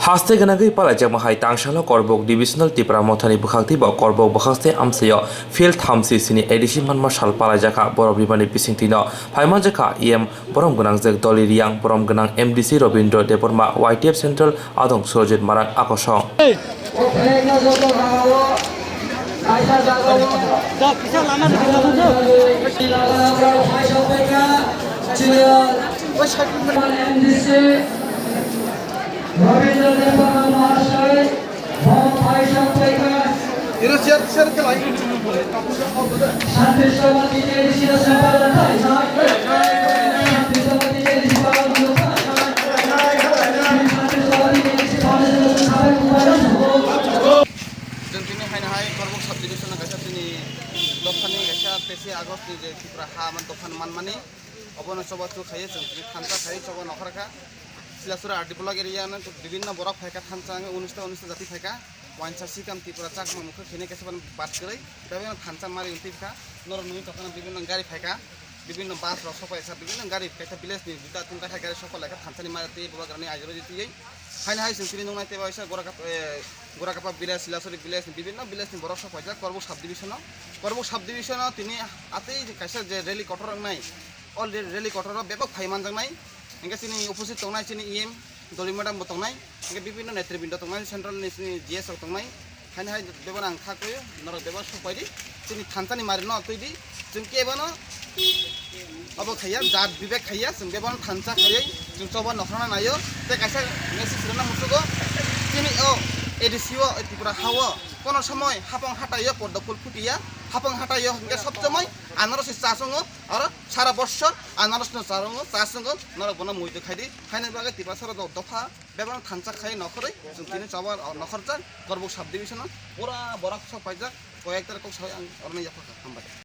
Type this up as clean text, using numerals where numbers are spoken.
Haste ganagay pala jak mahai tangsalo korbok divisional tipra mothani bukhakti ba korbok bakhaste amsayo field thamsi sini edition man marshal pala jaka borok bimani pisingtino phaima jaka em borom ganang jak doli riang borom ganang MDC Robindro Deborma YTF Central adong Surojit Marak akosong Korbok subdivision gaisa tini dofani gaisa 23 Agust ni je Tripura ha man dofan manmani obono soba tu khaye tini thansa khaye soba nokharka silasura artipolog area na bibhinno borok phaika thansa 19 jati phaika wainsa sikam Tripura chakma mukhe khene kesaban bat krai tabe thansa mari untika nor nui tokana bibhinno gari phaika bibhinno bas rok sopa esa bibhinno gari phaika village ni duta tinta kha gari sopa leka thansani marati bobagrani ajro jiti haina hai sintini nongnai teba isa gorakapa village silasuri village bibhinno village ni borok sopa ja korbok subdivision tini atei kaisa je rally kotor nai all rally kotor bebak phaiman jangnai engke tini opposite tongnai tini em doli madam botongnai engke bibhinno netribindo tongnai central ni GS tongnai haina hai bebana angkha koyo nor bebak sopai di tini thansani marino toidi jungke bano abo khaya jat bibek khaya jung bebon thansa khayai jung soba nokhrana nayo te kaisa message rena musugo tini o edisio Tripura hawo kono সময় হাপং হাটাইও পদ্মফুল ফুটিয়া হাপং হাটাইও কে সব সময় আনারস চাসঙ্গ আর সারা বছর আনারস ন চারঙ্গ চাসঙ্গ নর বন মুইতে খাইদি খাইনে বাগে তিবাসর দফা বেবন থানচা খাই নখরে जों তিনি চাবার নখরজা করব সাব ডিভিশন পুরা বরাক সব পাইজা কয়েকটার কো সহায় অরনে জাফা হামবাই